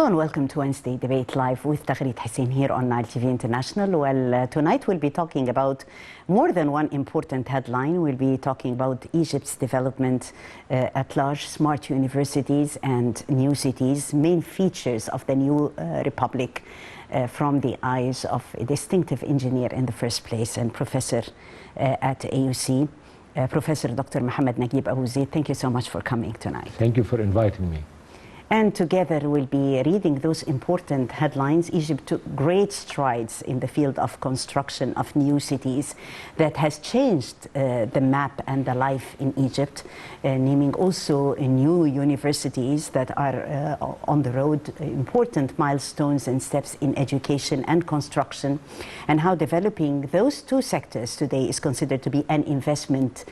Hello and welcome to Wednesday Debate Live with Taghreed Hussein here on Nile TV International. Well, tonight we'll be talking about more than one important headline. We'll be talking about Egypt's development at large, smart universities and new cities, main features of the new republic from the eyes of a distinctive engineer in the first place and professor at AUC, Professor Dr. Mohamed Naguib Abu Zaid. Thank you so much for coming tonight. Thank you for inviting me. And together we'll be reading those important headlines. Egypt took great strides in the field of construction of new cities that has changed the map and the life in Egypt, naming also new universities that are on the road, important milestones and steps in education and construction, and how developing those two sectors today is considered to be an investment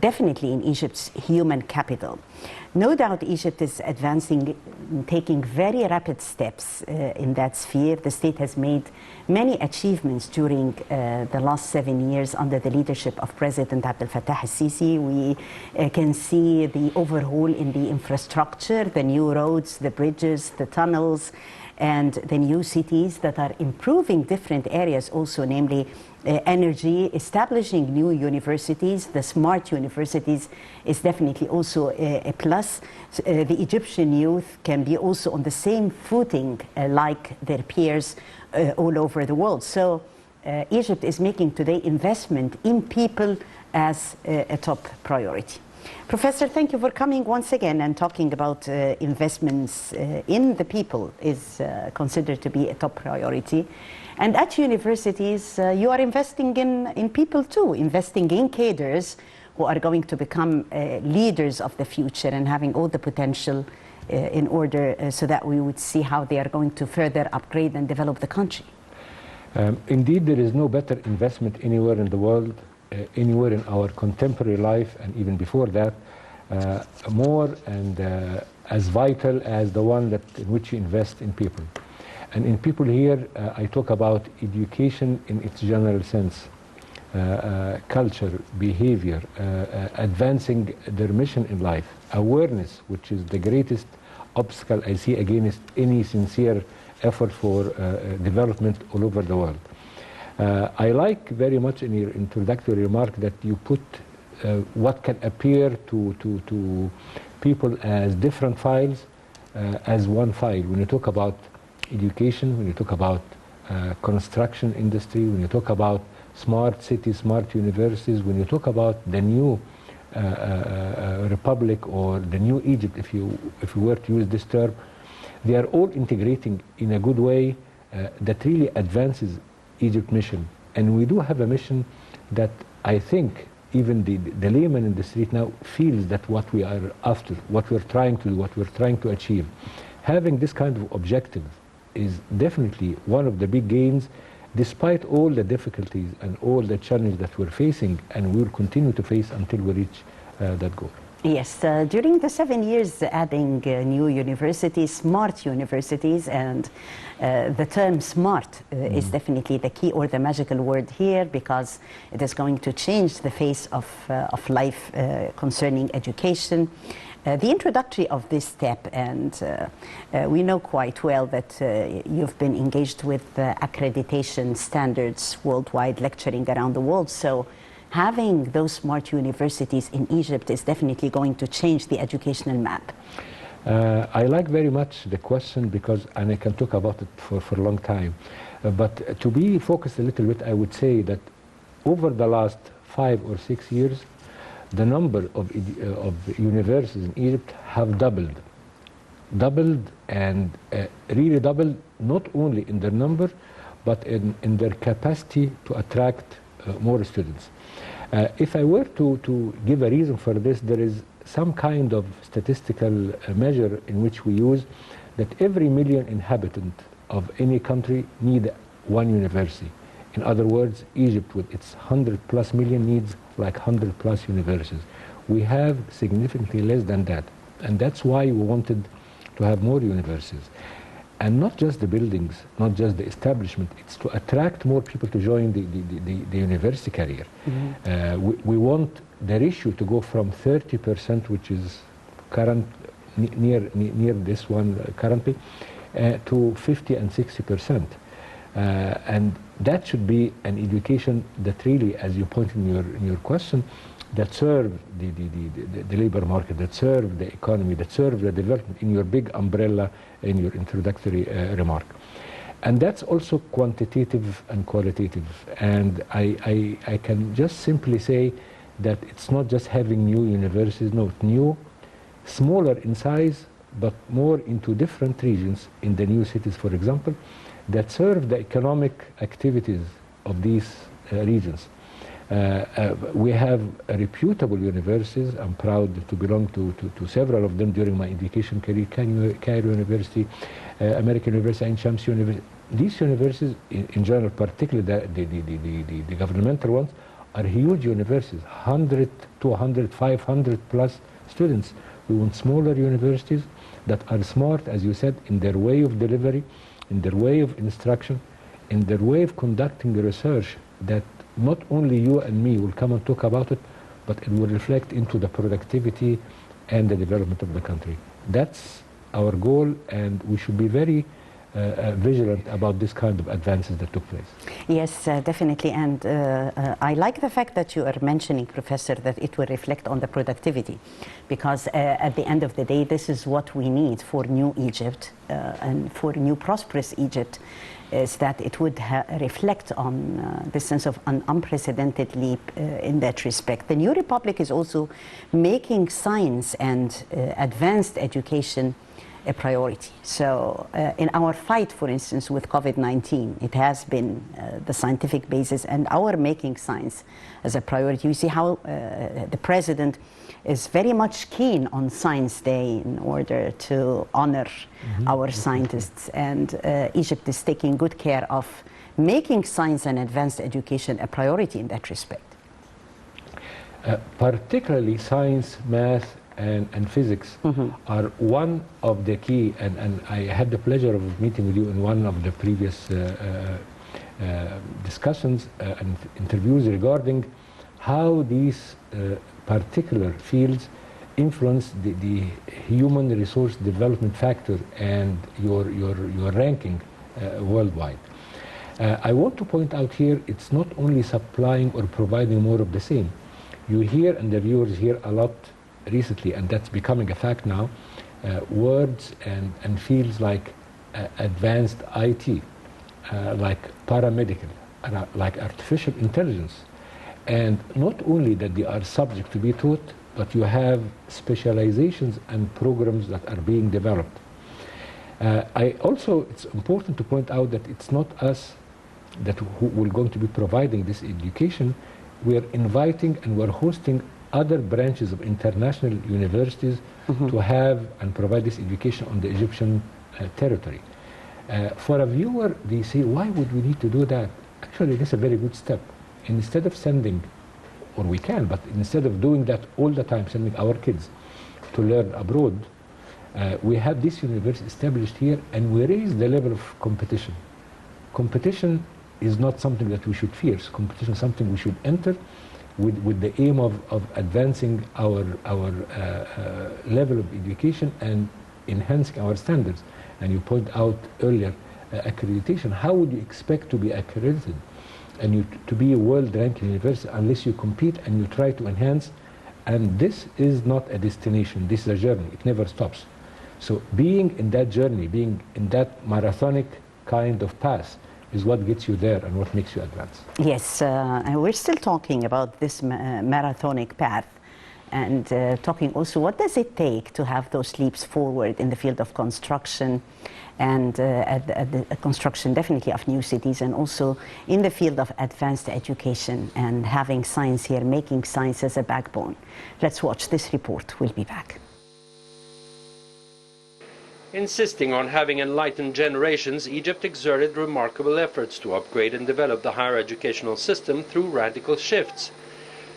definitely in Egypt's human capital. No doubt Egypt is advancing, taking very rapid steps in that sphere. The state has made many achievements during the last 7 years under the leadership of President Abdel Fattah al-Sisi. We can see the overhaul in the infrastructure, the new roads, the bridges, the tunnels, and the new cities that are improving different areas also, namely energy, establishing new universities. The smart universities is definitely also a plus. The Egyptian youth can be also on the same footing like their peers all over the world. So Egypt is making today investment in people as a top priority. Professor, thank you for coming once again and talking about investments in the people is considered to be a top priority. And at universities, you are investing in people too, investing in cadres who are going to become leaders of the future and having all the potential in order so that we would see how they are going to further upgrade and develop the country. Indeed, there is no better investment anywhere in the world, anywhere in our contemporary life, and even before that, more and as vital as the one in which you invest in people. And in people here, I talk about education in its general sense, culture, behavior, advancing their mission in life, awareness, which is the greatest obstacle I see against any sincere effort for development all over the world. I like very much in your introductory remark that you put what can appear to people as different files as one file. When you talk about education, when you talk about construction industry, when you talk about smart cities, smart universities, when you talk about the new republic or the new Egypt, if you were to use this term, they are all integrating in a good way that really advances Egypt's mission. And we do have a mission that I think even the layman in the street now feels that what we are after, what we're trying to do, what we're trying to achieve. Having this kind of objective is definitely one of the big gains, despite all the difficulties and all the challenges that we're facing and we will continue to face until we reach that goal. Yes, during the 7 years adding new universities, smart universities, and the term smart is definitely the key or the magical word here, because it is going to change the face of life concerning education. The introductory of this step, and we know quite well that you've been engaged with accreditation standards worldwide, lecturing around the world. So having those smart universities in Egypt is definitely going to change the educational map. I like very much the question because, and I can talk about it for a long time, but to be focused a little bit, I would say that over the last 5 or 6 years, the number of universities in Egypt have doubled and really doubled, not only in their number, but in their capacity to attract more students. If I were to give a reason for this, there is some kind of statistical measure in which we use that every million inhabitant of any country need one university. In other words, Egypt with its 100+ million needs like 100+ universities. We have significantly less than that. And that's why we wanted to have more universities. And not just the buildings, not just the establishment, it's to attract more people to join the university career. We want the ratio to go from 30%, which is near this one currently, to 50 and 60%. And that should be an education that really, as you pointed in your question, that serve the labor market, that serve the economy, that serve the development in your big umbrella in your introductory remark. And that's also quantitative and qualitative. And I can just simply say that it's not just having new universities, no, new, smaller in size, but more into different regions in the new cities, for example, that serve the economic activities of these regions. We have reputable universities. I'm proud to belong to several of them during my education career, Cairo University, American University, and Shams University. These universities, in general, particularly the governmental ones, are huge universities, 100, 200, 500 plus students. We want smaller universities that are smart, as you said, in their way of delivery, in their way of instruction, in their way of conducting research, that not only you and me will come and talk about it, but it will reflect into the productivity and the development of the country. That's our goal, and we should be very vigilant about this kind of advances that took place. Yes, definitely. And I like the fact that you are mentioning, Professor, that it will reflect on the productivity, because at the end of the day, this is what we need for new Egypt and for new prosperous Egypt, is that it would reflect on the sense of an unprecedented leap in that respect. The New Republic is also making science and advanced education a priority. So in our fight, for instance, with COVID-19, it has been the scientific basis and our making science as a priority. You see how the president is very much keen on Science Day in order to honor our scientists, and Egypt is taking good care of making science and advanced education a priority in that respect. Particularly science, math, and physics are one of the key, and I had the pleasure of meeting with you in one of the previous discussions and interviews regarding how these particular fields influence the human resource development factor and your ranking worldwide. I want to point out here, it's not only supplying or providing more of the same. You hear, and the viewers hear a lot recently, and that's becoming a fact now, words and fields like advanced IT, like paramedical, like artificial intelligence. And not only that they are subject to be taught, but you have specializations and programs that are being developed. It's important to point out that it's not us who are going to be providing this education. We are inviting and we're hosting other branches of international universities to have and provide this education on the Egyptian territory. For a viewer, they say, why would we need to do that? Actually, this is a very good step. Instead of sending, or we can, but instead of doing that all the time, sending our kids to learn abroad, we have this university established here, and we raise the level of competition. Competition is not something that we should fear. Competition is something we should enter with the aim of advancing our level of education and enhancing our standards. And you point out earlier, accreditation. How would you expect to be accredited and to be a world-ranking university unless you compete and you try to enhance? And this is not a destination, this is a journey, it never stops. So being in that journey, being in that marathonic kind of path is what gets you there and what makes you advance. Yes, and we're still talking about this marathonic path, and talking also what does it take to have those leaps forward in the field of construction, and the construction definitely of new cities, and also in the field of advanced education and having science here, making science as a backbone. Let's watch this report. We'll be back. Insisting on having enlightened generations, Egypt exerted remarkable efforts to upgrade and develop the higher educational system through radical shifts,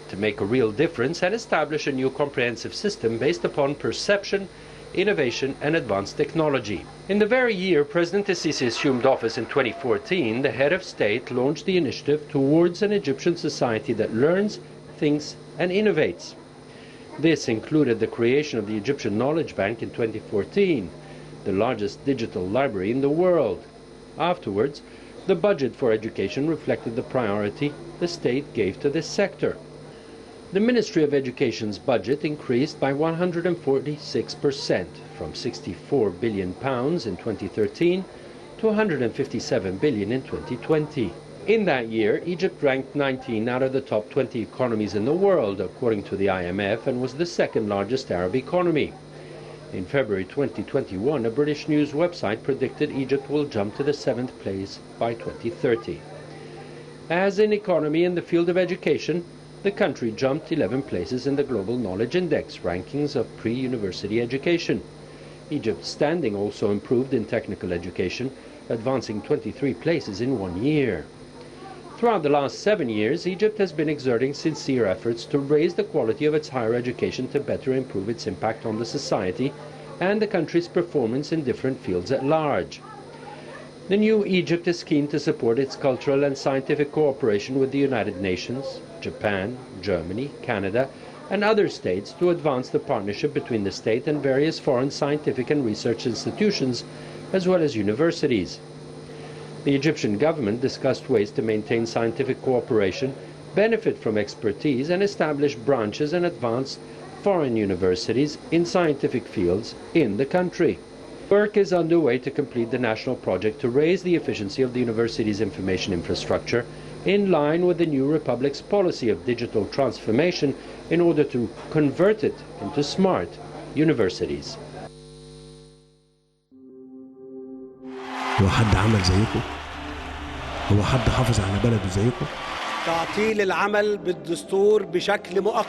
to make a real difference and establish a new comprehensive system based upon perception, innovation and advanced technology. In the very year President Sisi assumed office in 2014, the head of state launched the initiative towards an Egyptian society that learns, thinks and innovates. This included the creation of the Egyptian Knowledge Bank in 2014, the largest digital library in the world. Afterwards, the budget for education reflected the priority the state gave to this sector. The Ministry of Education's budget increased by 146%, from £64 billion in 2013 to £157 billion in 2020. In that year, Egypt ranked 19 out of the top 20 economies in the world, according to the IMF, and was the second largest Arab economy. In February 2021, a British news website predicted Egypt will jump to the 7th place by 2030. As an economy in the field of education, the country jumped 11 places in the Global Knowledge Index rankings of pre-university education. Egypt's standing also improved in technical education, advancing 23 places in 1 year. Throughout the last 7 years, Egypt has been exerting sincere efforts to raise the quality of its higher education to better improve its impact on the society and the country's performance in different fields at large. The new Egypt is keen to support its cultural and scientific cooperation with the United Nations, Japan, Germany, Canada, and other states to advance the partnership between the state and various foreign scientific and research institutions, as well as universities. The Egyptian government discussed ways to maintain scientific cooperation, benefit from expertise, and establish branches and advanced foreign universities in scientific fields in the country. Work is underway to complete the national project to raise the efficiency of the university's information infrastructure in line with the new republic's policy of digital transformation in order to convert it into smart universities. هو حد عمل زيكم؟ هو حد حافظ على بلده زيكم؟ تعطيل العمل بالدستور بشكل مؤقت.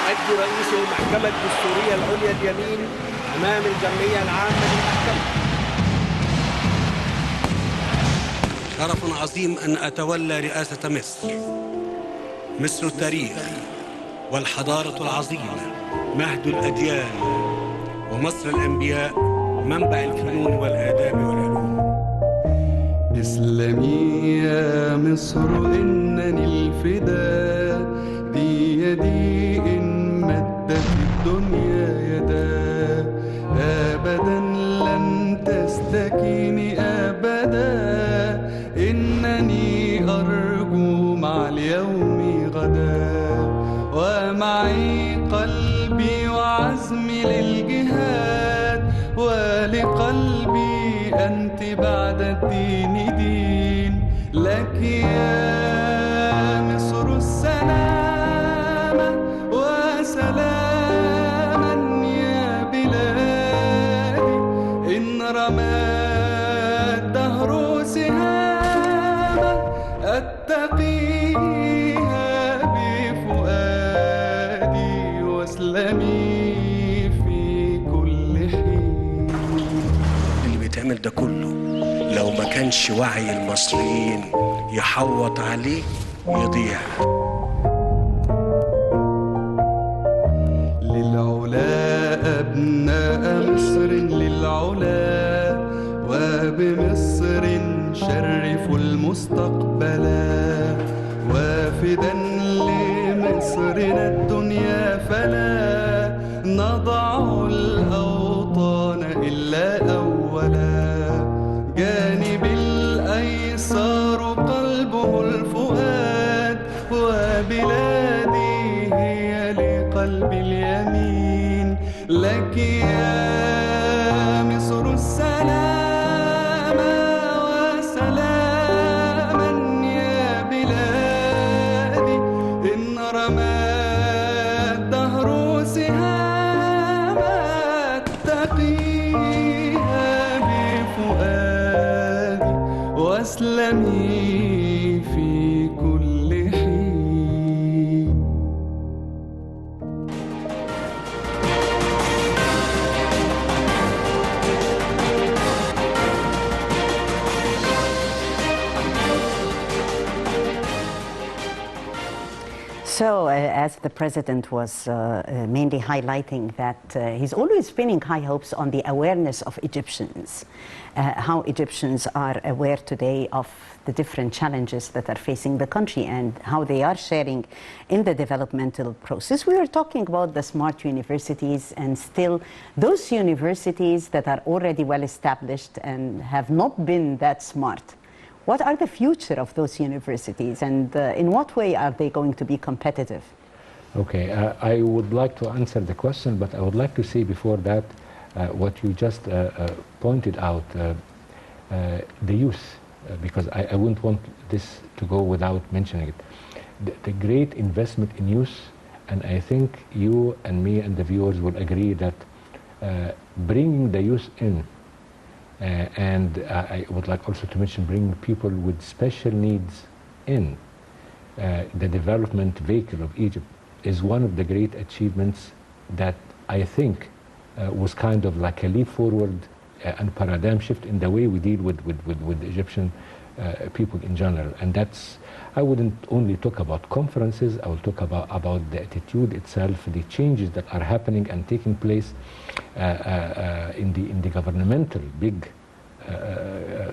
يؤدي رئيس المحكمة الدستورية العليا اليمين أمام الجمعية العامة للمحكمة. شرف عظيم أن أتولى رئاسة مصر. مصر التاريخ والحضارة العظيمة، مهد الأديان، ومصر الأنبياء، منبع الفنون والآداب والعلوم. اسلمي يا مصر إنني الفداء، دي يدي إن مدت الدنيا يدا، أبدا لن تستكيني أبدا، إنني أرجو مع اليوم غدا، ومعي قلبي وعزمي للجهاد، ولقلبي أنت بعد الدين دين، لك يا مصر السلامة وسلاما يا بلادي، إن رمى الدهر سهاما أتقيها بفؤادي، واسلمي في كل حين. اللي بيتعمل ده كله لو ما كانش وعي المصريين يحوط عليه يضيع. للعلا أبناء مصر للعلا، وبمصر شرفوا المستقبلا، وافدا لمصرنا الدنيا فلا نضع الأوطان إلا أولا، جانب الأيسار قلبه الفؤاد، وبلادي هي لقلب اليمين، لك يا مصر السلامة وسلاما يا بلادي، إن رمى الدهر سهاما اتقيها بفؤادي، واسلمي في كل حين. So as the president was mainly highlighting that he's always pinning high hopes on the awareness of Egyptians, how Egyptians are aware today of the different challenges that are facing the country and how they are sharing in the developmental process. We were talking about the smart universities, and still those universities that are already well established and have not been that smart. What are the future of those universities, and in what way are they going to be competitive? Okay, I would like to answer the question, but I would like to say before that what you just pointed out, the youth, because I wouldn't want this to go without mentioning it. The great investment in youth, and I think you and me and the viewers will agree that bringing the youth in, and I would like also to mention bringing people with special needs in the development vehicle of Egypt is one of the great achievements that I think was kind of like a leap forward and paradigm shift in the way we deal with the Egyptian people in general. And that's, I wouldn't only talk about conferences, I will talk about the attitude itself, the changes that are happening and taking place in the governmental big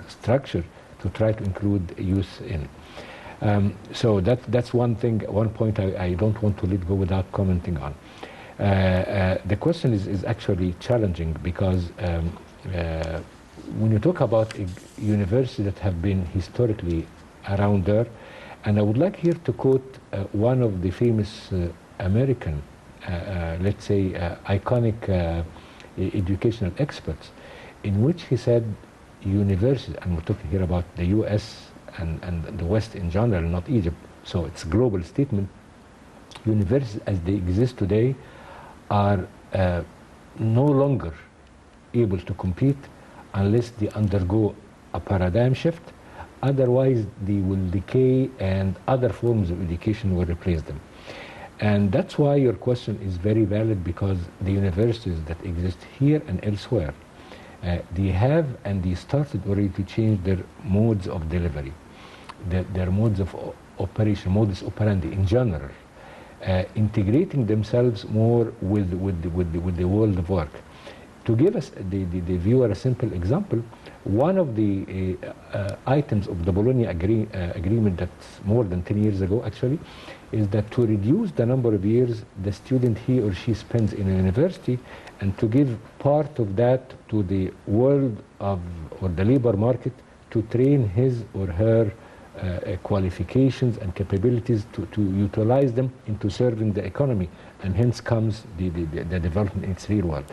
structure to try to include youth in. So that's one thing, one point I don't want to let go without commenting on. The question is actually challenging because when you talk about universities that have been historically around there, and I would like here to quote one of the famous American, let's say, iconic educational experts, in which he said universities, and we're talking here about the US and the West in general, not Egypt, so it's a global statement, universities as they exist today are no longer able to compete unless they undergo a paradigm shift. Otherwise, they will decay and other forms of education will replace them. And that's why your question is very valid, because the universities that exist here and elsewhere, they have and they started already to change their modes of delivery, their modes of operation, modus operandi in general, integrating themselves more with the world of work. To give us the viewer a simple example, one of the items of the Bologna agreement that's more than 10 years ago actually, is that to reduce the number of years the student he or she spends in a university and to give part of that to the world of, or the labor market, to train his or her qualifications and capabilities to utilize them into serving the economy, and hence comes the development in its real world.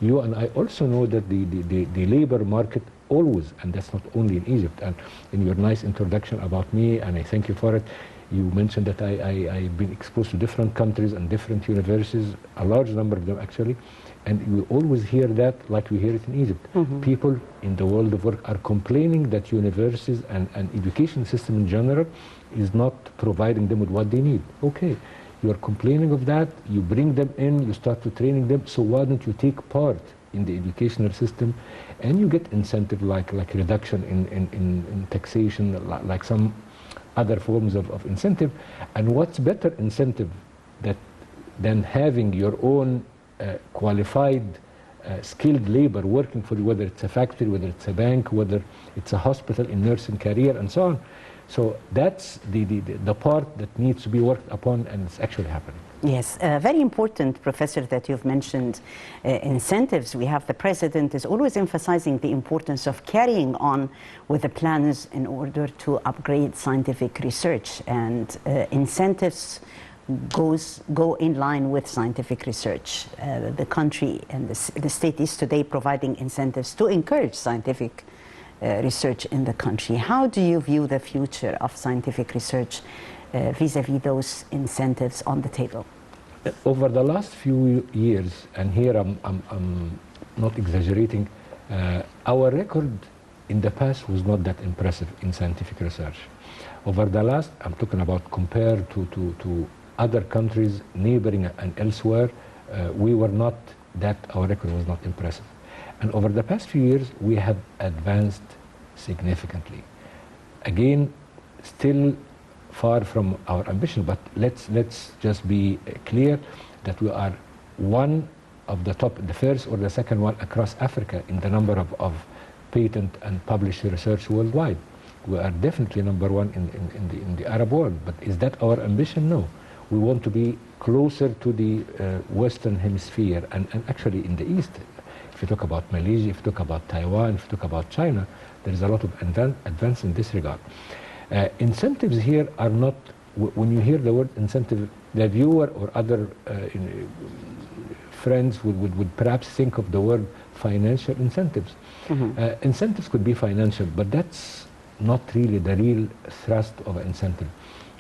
You and I also know that the labor market always, and that's not only in Egypt, and in your nice introduction about me, and I thank you for it, you mentioned that I've been exposed to different countries and different universities, a large number of them actually, and you always hear that like we hear it in Egypt. Mm-hmm. People in the world of work are complaining that universities and education system in general is not providing them with what they need. Okay, you are complaining of that, you bring them in, you start to training them, so why don't you take part in the educational system, and you get incentive like reduction in taxation, like some other forms of incentive. And what's better incentive than having your own qualified skilled labor working for you, whether it's a factory, whether it's a bank, whether it's a hospital, in nursing career and so on. So that's the part that needs to be worked upon, and it's actually happening. Yes, very important, Professor, that you've mentioned incentives. We have the President is always emphasizing the importance of carrying on with the plans in order to upgrade scientific research, and incentives go in line with scientific research. The country and the state is today providing incentives to encourage scientific research in the country. How do you view the future of scientific research vis-a-vis those incentives on the table? Over the last few years, and here I'm not exaggerating, our record in the past was not that impressive in scientific research. Over the last, I'm talking about compared to other countries neighboring and elsewhere, we were not that, our record was not impressive. And over the past few years, we have advanced significantly. Again, still far from our ambition, but let's just be clear that we are one of the top, the first or the second one across Africa in the number of patent and published research worldwide. We are definitely number one in the Arab world, but is that our ambition? No. We want to be closer to the Western Hemisphere and actually in the East. If you talk about Malaysia, if you talk about Taiwan, if you talk about China, there is a lot of advance in this regard. Incentives here are not, when you hear the word incentive, the viewer or other friends would perhaps think of the word financial incentives. Incentives could be financial, but that's not really the real thrust of an incentive.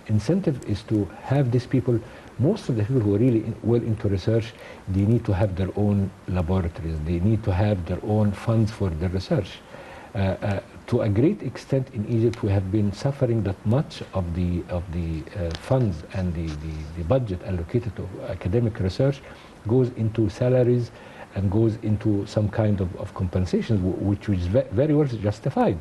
Incentive is to have these people, most of the people who are really well into research, they need to have their own laboratories, they need to have their own funds for their research. To a great extent in Egypt we have been suffering that much of the funds and the budget allocated to academic research goes into salaries and goes into some kind of compensation, which is very well justified.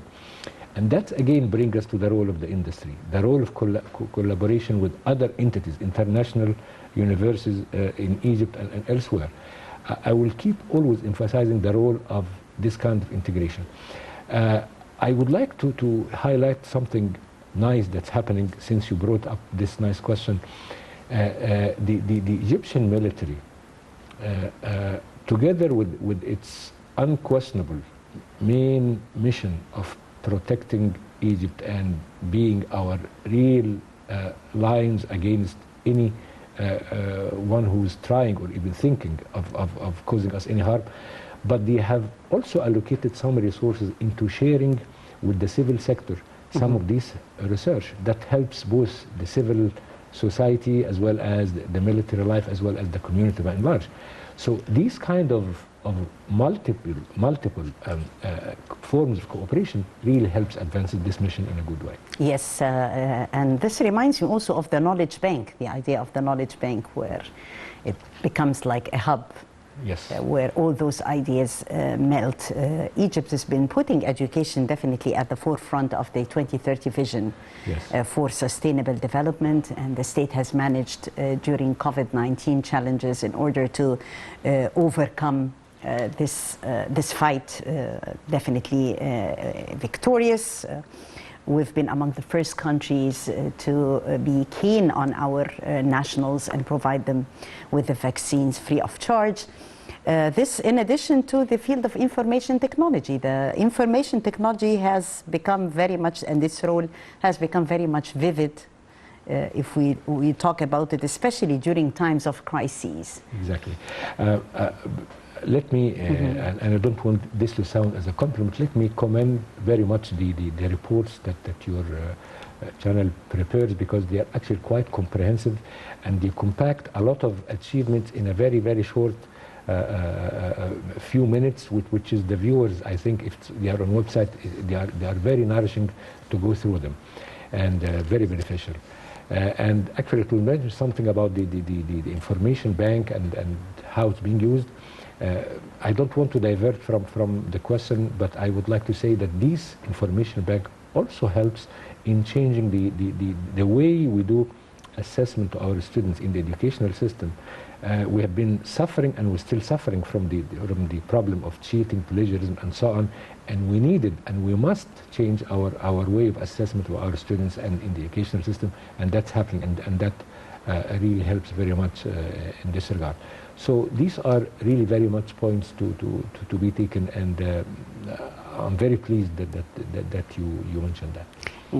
And that again brings us to the role of the industry, the role of collaboration with other entities, international universities in Egypt and elsewhere. I will keep always emphasizing the role of this kind of integration. I would like to highlight something nice that's happening since you brought up this nice question. The Egyptian military, together with its unquestionable main mission of protecting Egypt and being our real lines against any one who's trying or even thinking of causing us any harm, but they have also allocated some resources into sharing with the civil sector some of this research that helps both the civil society as well as the military life as well as the community by and large. So these kind of multiple forms of cooperation really helps advance this mission in a good way. Yes, and this reminds me also of the knowledge bank, the idea of the knowledge bank, where it becomes like a hub. Yes. Where all those ideas melt. Egypt has been putting education definitely at the forefront of the 2030 vision. Yes. For sustainable development, and the state has managed during COVID-19 challenges in order to overcome this fight, definitely victorious. We've been among the first countries to be keen on our nationals and provide them with the vaccines free of charge. This in addition to the field of information technology. The information technology has become very much, and this role has become very much vivid if we talk about it, especially during times of crises. Exactly. Let me, and I don't want this to sound as a compliment, let me commend very much the reports that your channel prepares, because they are actually quite comprehensive and they compact a lot of achievements in a very, very short few minutes, which is the viewers, I think, if they are on website, they are very nourishing to go through them and very beneficial. And actually to mention something about the information bank and how it's being used, I don't want to divert from the question, but I would like to say that this information bank also helps in changing the way we do assessment to our students in the educational system. We have been suffering, and we're still suffering from the problem of cheating, plagiarism, and so on. And we needed, and we must change our way of assessment of our students and in the educational system, and that's happening, and that really helps very much in this regard. So these are really very much points to be taken, and I'm very pleased that you mentioned that.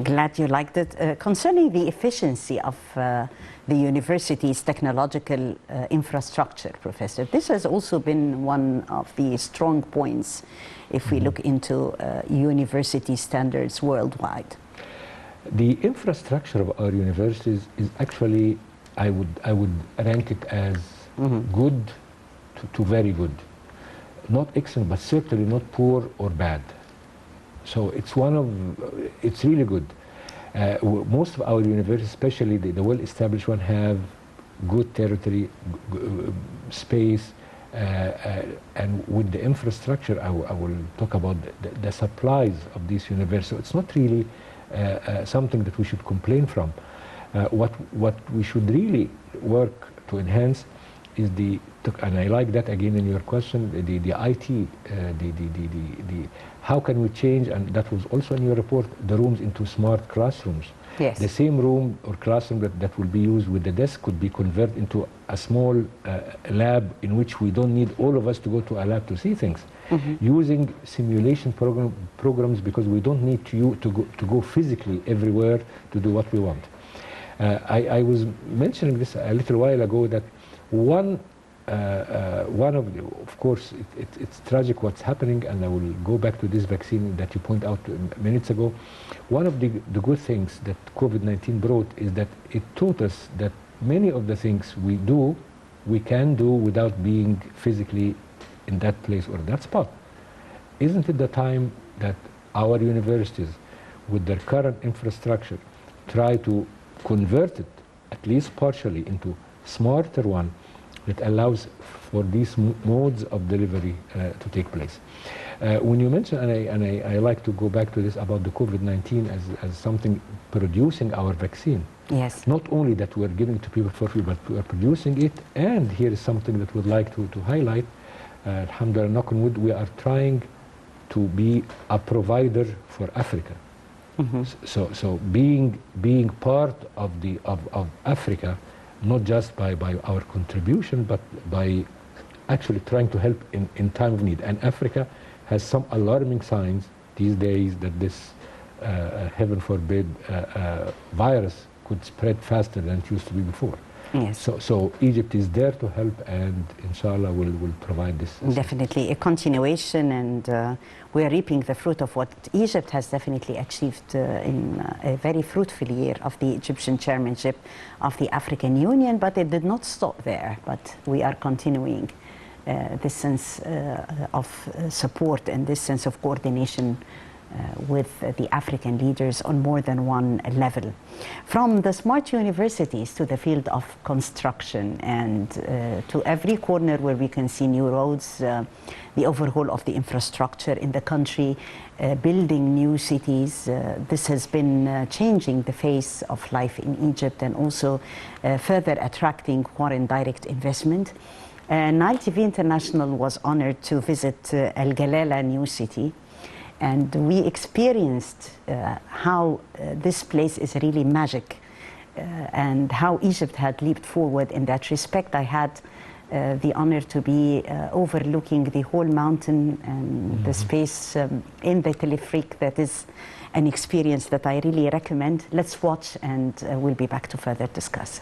Glad you liked it. Concerning the efficiency of the university's technological infrastructure, Professor, this has also been one of the strong points if we look into university standards worldwide. The infrastructure of our universities is actually, I would rank it as good to very good. Not excellent, but certainly not poor or bad. So it's really good. Most of our universities, especially the well-established one, have good territory, space, and with the infrastructure, I will talk about the supplies of these universities. So it's not really something that we should complain from. What we should really work to enhance is and I like that again in your question, the IT, how can we change, and that was also in your report, the rooms into smart classrooms. Yes. The same room or classroom that will be used with the desk could be converted into a small lab in which we don't need all of us to go to a lab to see things. Using simulation programs, because we don't need to go physically everywhere to do what we want. I was mentioning this a little while ago that one of course, it's tragic what's happening, and I will go back to this vaccine that you point out minutes ago. One of the good things that COVID-19 brought is that it taught us that many of the things we can do without being physically in that place or that spot. Isn't it the time that our universities, with their current infrastructure, try to convert it, at least partially, into smarter one that allows for these modes of delivery to take place? When you mention, and I like to go back to this about the COVID-19 as something producing our vaccine. Yes. Not only that we're giving to people for free, but we are producing it. And here is something that we'd like to highlight. Alhamdulillah, knock on wood, we are trying to be a provider for Africa. So being part of Africa, not just by our contribution, but by actually trying to help in time of need. And Africa has some alarming signs these days that this, heaven forbid, virus could spread faster than it used to be before. Yes. So Egypt is there to help, and inshallah will provide this. Definitely a continuation, and we are reaping the fruit of what Egypt has definitely achieved in a very fruitful year of the Egyptian chairmanship of the African Union. But it did not stop there, but we are continuing this sense of support and this sense of coordination with the African leaders on more than one level. From the smart universities to the field of construction, and to every corner where we can see new roads, the overhaul of the infrastructure in the country, building new cities. This has been changing the face of life in Egypt, and also further attracting foreign direct investment. Nile TV International was honored to visit El Galala new city. And we experienced how this place is really magic, and how Egypt had leaped forward in that respect. I had the honor to be overlooking the whole mountain and the space in the telefric. That is an experience that I really recommend. Let's watch, and we'll be back to further discuss.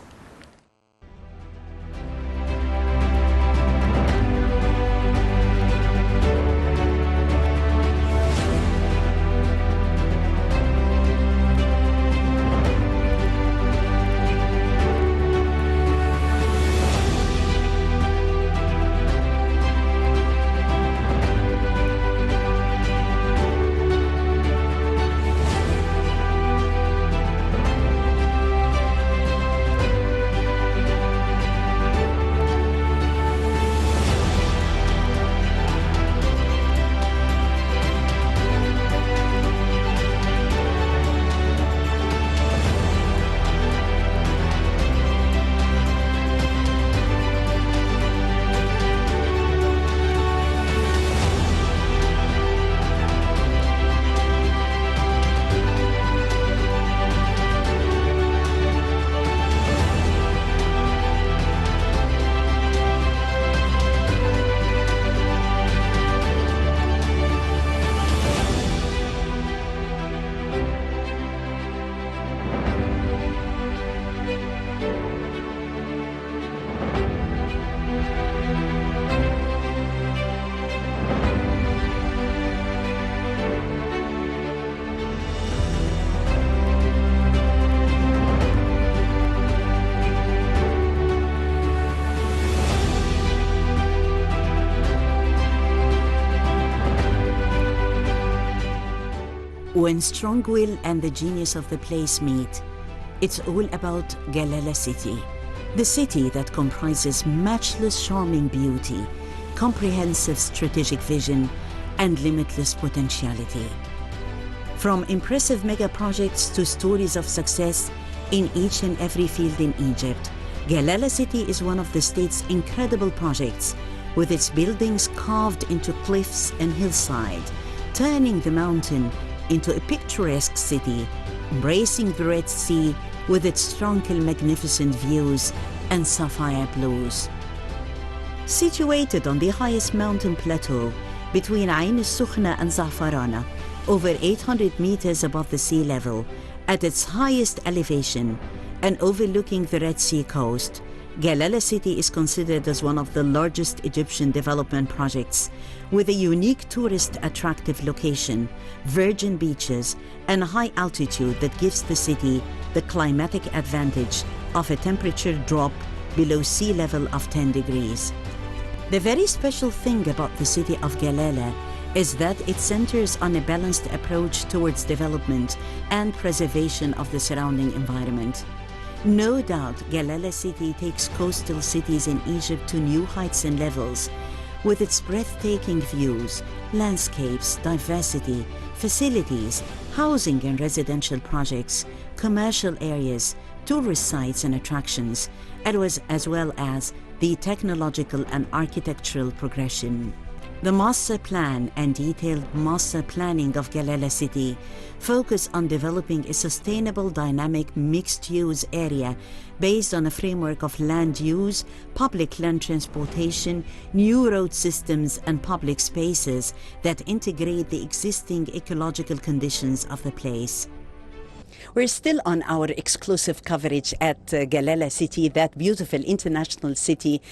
When strong will and the genius of the place meet, it's all about Galala City, the city that comprises matchless charming beauty, comprehensive strategic vision, and limitless potentiality. From impressive mega projects to stories of success, in each and every field in Egypt. Galala City is one of the state's incredible projects, with its buildings carved into cliffs and hillside, turning the mountain into a picturesque city, embracing the Red Sea with its tranquil, magnificent views and sapphire blues. Situated on the highest mountain plateau between Ain al-Sukhna and Za'farana, over 800 meters above the sea level, at its highest elevation and overlooking the Red Sea coast, Galala City is considered as one of the largest Egyptian development projects, with a unique tourist attractive location, virgin beaches, and high altitude that gives the city the climatic advantage of a temperature drop below sea level of 10 degrees. The very special thing about the city of Galala is that it centers on a balanced approach towards development and preservation of the surrounding environment. No doubt, Galala City takes coastal cities in Egypt to new heights and levels, with its breathtaking views, landscapes, diversity, facilities, housing and residential projects, commercial areas, tourist sites and attractions, as well as the technological and architectural progression. The master plan and detailed master planning of Galala City focus on developing a sustainable, dynamic, mixed-use area based on a framework of land use, public land transportation, new road systems, and public spaces that integrate the existing ecological conditions of the place. We're still on our exclusive coverage at Galala City, that beautiful international city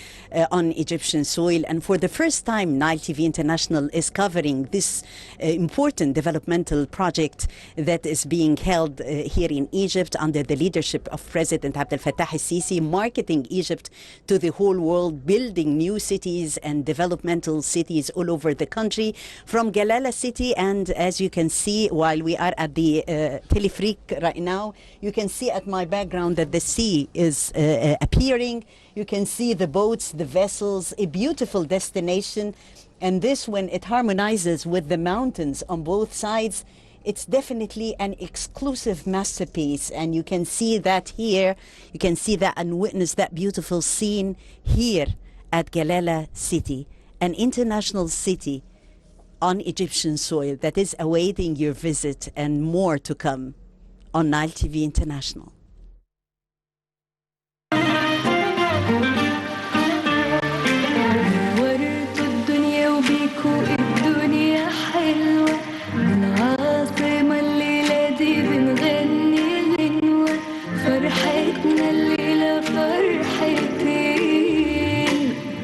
on Egyptian soil. And for the first time, Nile TV International is covering this important developmental project that is being held here in Egypt under the leadership of President Abdel Fattah el-Sisi, marketing Egypt to the whole world, building new cities and developmental cities all over the country from Galala City. And as you can see, while we are at the telefric right now, you can see at my background that the sea is appearing. You can see the boats, the vessels, a beautiful destination. And this, when it harmonizes with the mountains on both sides, it's definitely an exclusive masterpiece. And you can see that here, you can see that and witness that beautiful scene here at Galala City, an international city on Egyptian soil that is awaiting your visit, and more to come on Nile TV International. نورت الدنيا وبيكو الدنيا حلوة، بالعاصمة الليلة دي بنغني غنوة، فرحتنا الليلة فرحتين،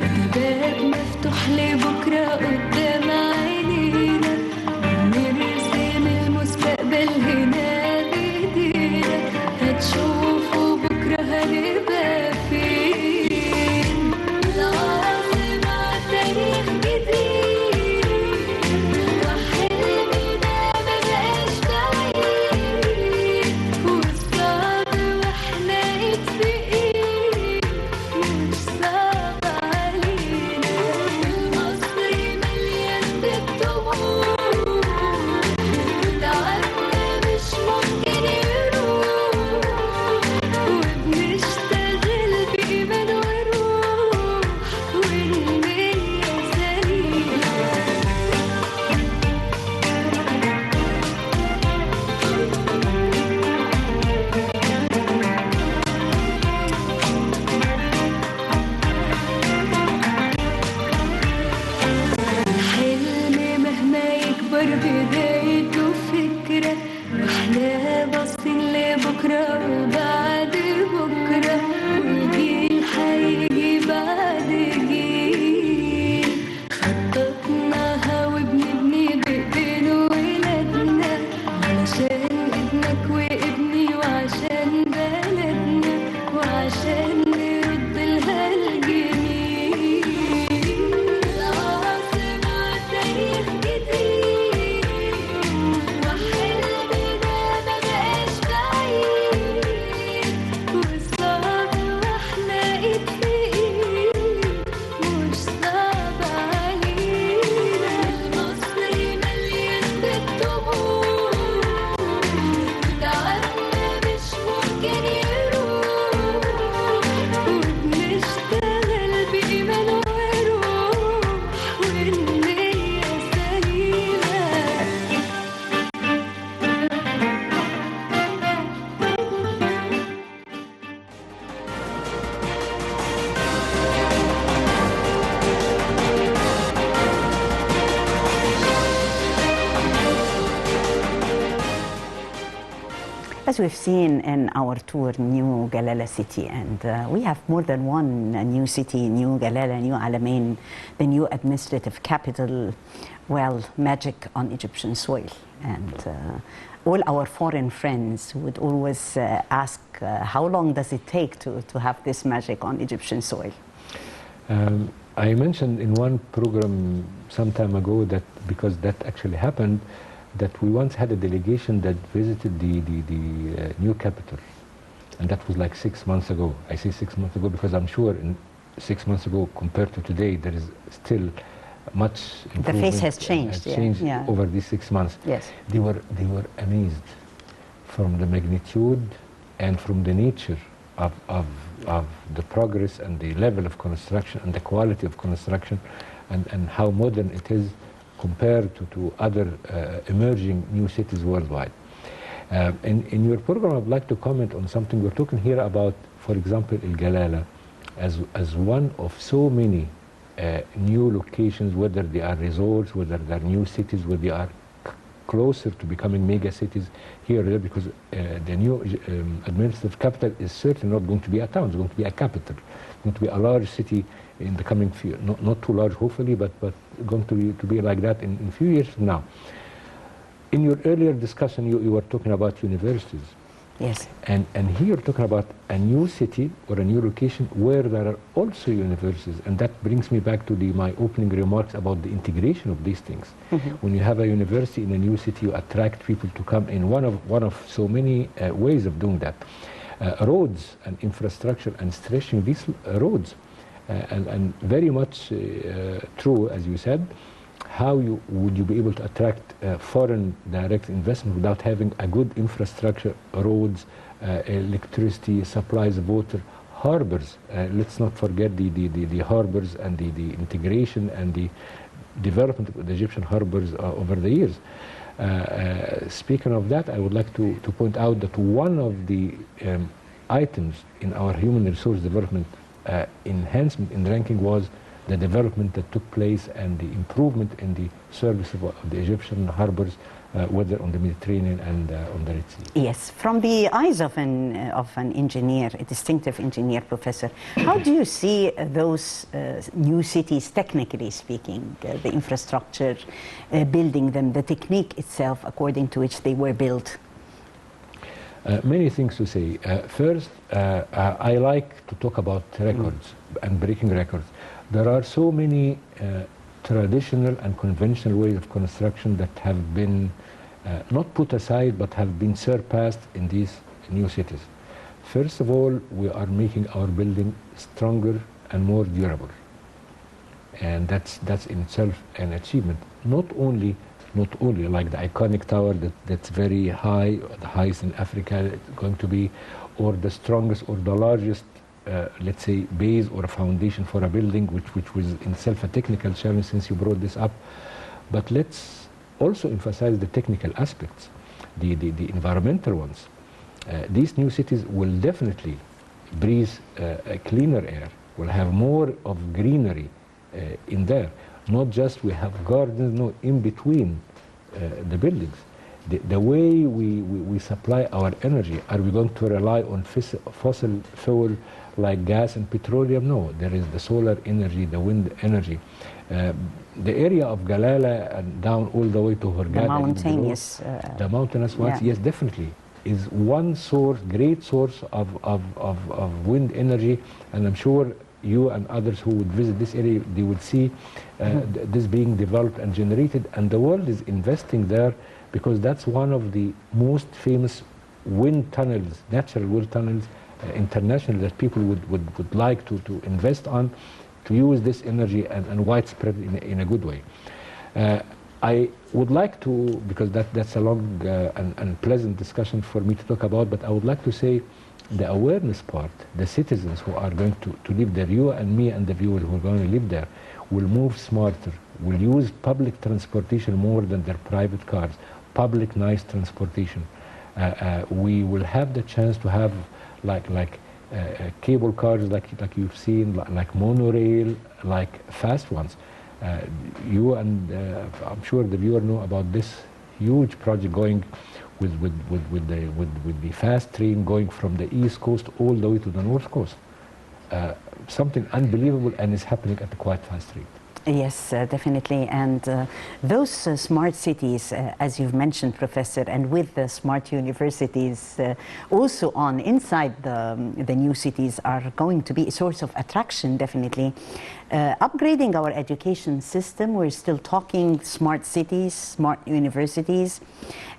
الباب مفتوح لبكرة قدام عينينا، نرسم المستقبل هنا بإيدينا، هتشوف as we've seen in our tour, New Galala City, and we have more than one new city, New Galala, New Alamein, the new administrative capital, well, magic on Egyptian soil. And all our foreign friends would always ask, how long does it take to have this magic on Egyptian soil? I mentioned in one program some time ago that because that actually happened, that we once had a delegation that visited the new capital, and that was like 6 months ago. I say 6 months ago because I'm sure in 6 months ago compared to today, there is still much improvement. The face has changed. Has changed over these 6 months. Yes. They were amazed from the magnitude and from the nature of the progress and the level of construction and the quality of construction and how modern it is compared to other emerging new cities worldwide. In your program, I'd like to comment on something. We're talking here about, for example, El Galala as one of so many new locations, whether they are resorts, whether they are new cities, whether they are closer to becoming mega cities here or there, because the new administrative capital is certainly not going to be a town, it's going to be a capital. It's going to be a large city in the coming few, not too large hopefully, but going to be like that in a few years from now. In your earlier discussion, you were talking about universities. Yes. And here you're talking about a new city or a new location where there are also universities, and that brings me back to my opening remarks about the integration of these things. Mm-hmm. When you have a university in a new city, you attract people to come in one of so many ways of doing that. Roads and infrastructure and stretching these roads, and very much true, as you said. How would you be able to attract foreign direct investment without having a good infrastructure, roads, electricity, supplies of water, harbors? Let's not forget the harbors and the integration and the development of the Egyptian harbors over the years. Speaking of that, I would like to point out that one of the items in our human resource development enhancement in ranking was the development that took place and the improvement in the service of the Egyptian harbors, whether on the Mediterranean and on the Red Sea. Yes, from the eyes of an engineer, a distinctive engineer, Professor, how do you see those new cities, technically speaking, the infrastructure, building them, the technique itself according to which they were built? Many things to say. First, I like to talk about records and breaking records. There are so many traditional and conventional ways of construction that have been not put aside but have been surpassed in these new cities. First of all, we are making our building stronger and more durable, and that's in itself an achievement. Not only like the iconic tower that's very high, the highest in Africa going to be, or the strongest or the largest let's say base or a foundation for a building, which was in itself a technical challenge since you brought this up. But let's also emphasize the technical aspects, the environmental ones. These new cities will definitely breathe a cleaner air, will have more of greenery in there. Not just we have gardens, no, in between the buildings. The way we supply our energy, are we going to rely on fossil fuel like gas and petroleum? No, there is the solar energy, the wind energy. The area of Galala and down all the way to Hurghada, the mountainous, the mountainous ones, yes, definitely, is one source, great source of wind energy, and I'm sure you and others who would visit this area, they would see this being developed and generated, and the world is investing there because that's one of the most famous wind tunnels, natural wind tunnels, international, that people would like to invest on, to use this energy and widespread in a good way. I would like to, because that's a long and pleasant discussion for me to talk about, but I would like to say the awareness part, the citizens who are going to live there, you and me and the viewers who are going to live there, will move smarter, will use public transportation more than their private cars, public nice transportation. We will have the chance to have like cable cars like you've seen, like monorail, like fast ones. You and I'm sure the viewer know about this huge project going with the fast train going from the east coast all the way to the north coast. Something unbelievable, and is happening at a quite fast rate. Yes, definitely. And those smart cities, as you've mentioned, Professor, and with the smart universities also on inside the new cities, are going to be a source of attraction, definitely. Upgrading our education system, we're still talking smart cities, smart universities,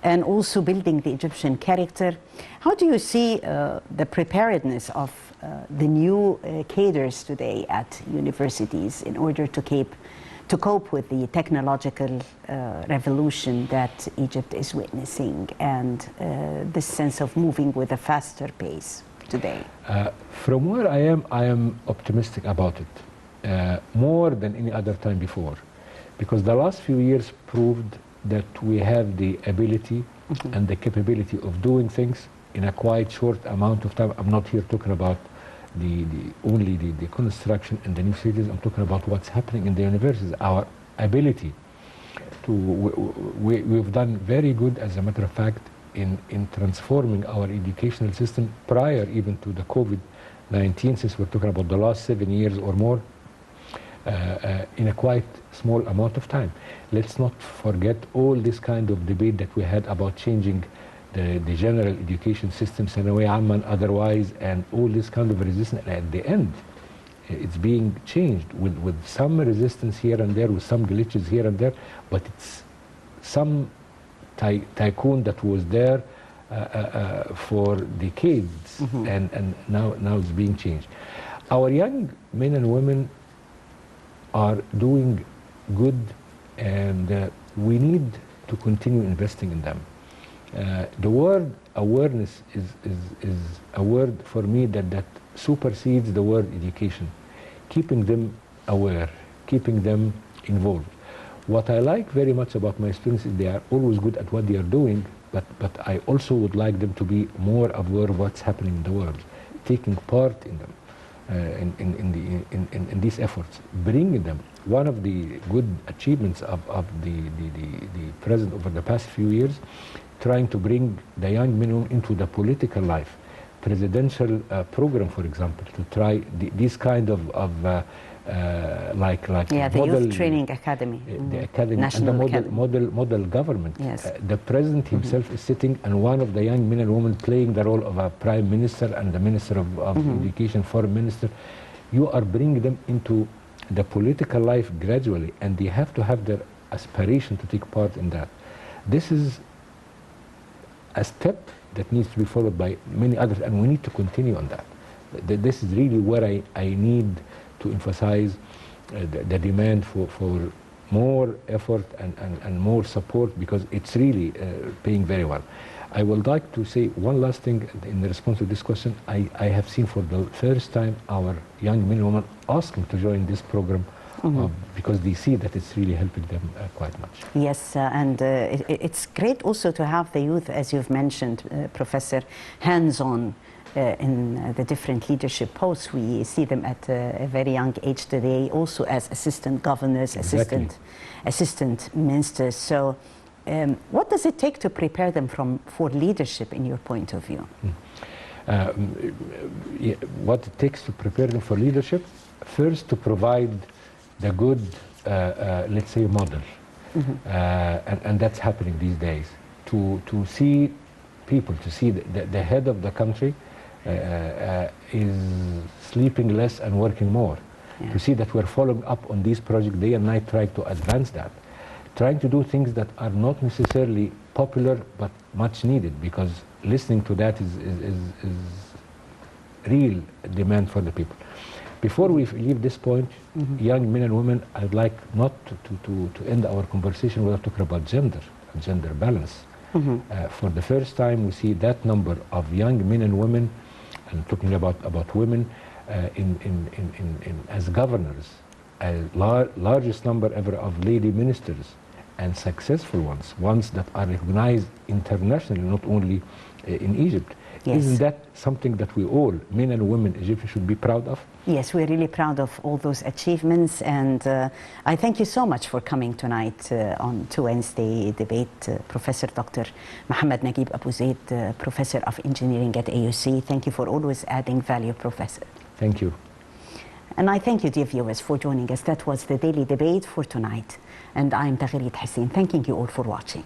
and also building the Egyptian character. How do you see the preparedness of the new cadres today at universities in order to cope with the technological revolution that Egypt is witnessing, and this sense of moving with a faster pace today? From where I am optimistic about it, more than any other time before, because the last few years proved that we have the ability and the capability of doing things in a quite short amount of time. I'm not here talking about only the construction in the new cities. I'm talking about what's happening in the universities. Our ability to, we've done very good, as a matter of fact, in transforming our educational system prior even to the COVID-19, since we're talking about the last 7 years or more, in a quite small amount of time. Let's not forget all this kind of debate that we had about changing the general education system, ثانوية عامة and otherwise, and all this kind of resistance. And at the end, it's being changed with some resistance here and there, with some glitches here and there, but it's some tycoon that was there for decades, and now it's being changed. Our young men and women are doing good, and we need to continue investing in them. The word awareness is a word for me that supersedes the word education. Keeping them aware, keeping them involved. What I like very much about my students is they are always good at what they are doing, but I also would like them to be more aware of what's happening in the world, taking part in them, in these efforts, bringing them. One of the good achievements of the president over the past few years, trying to bring the young men into the political life, presidential program, for example, to try these kind of like the model, Youth Training Academy, the academy, National and the Academy. model government. Yes. The president himself is sitting, and one of the young men and women playing the role of a prime minister and the minister of education, foreign minister. You are bringing them into the political life gradually, and they have to have their aspiration to take part in that. This is a step that needs to be followed by many others, and we need to continue on that. This is really where I need to emphasize the demand for more effort and more support, because it's really paying very well. I would like to say one last thing in response to this question. I have seen for the first time our young men and women asking to join this program, because they see that it's really helping them quite much. Yes, and it's great also to have the youth, as you've mentioned, Professor, hands-on in the different leadership posts. We see them at a very young age today, also as assistant governors, Exactly. assistant ministers. So what does it take to prepare them for leadership in your point of view? What it takes to prepare them for leadership? First, to provide the good, let's say, model. And that's happening these days. To see people, to see the head of the country is sleeping less and working more. Yeah. To see that we're following up on these projects day and night, trying to advance that. Trying to do things that are not necessarily popular, but much needed, because listening to that is real demand for the people. Before we leave this point, young men and women, I'd like not to end our conversation without talking about gender balance. For the first time, we see that number of young men and women, and talking about women as governors, a largest number ever of lady ministers, and successful ones that are recognized internationally, not only in Egypt. Yes. Isn't that something that we all, men and women, Egyptians, should be proud of? Yes, we're really proud of all those achievements, and I thank you so much for coming tonight on to Wednesday debate, Professor Dr. Mohamed Naguib Abu Zaid, Professor of Engineering at AUC. Thank you for always adding value, Professor. Thank you. And I thank you, dear viewers, for joining us. That was the Daily Debate for tonight. And I'm Taghirit Hussein, thanking you all for watching.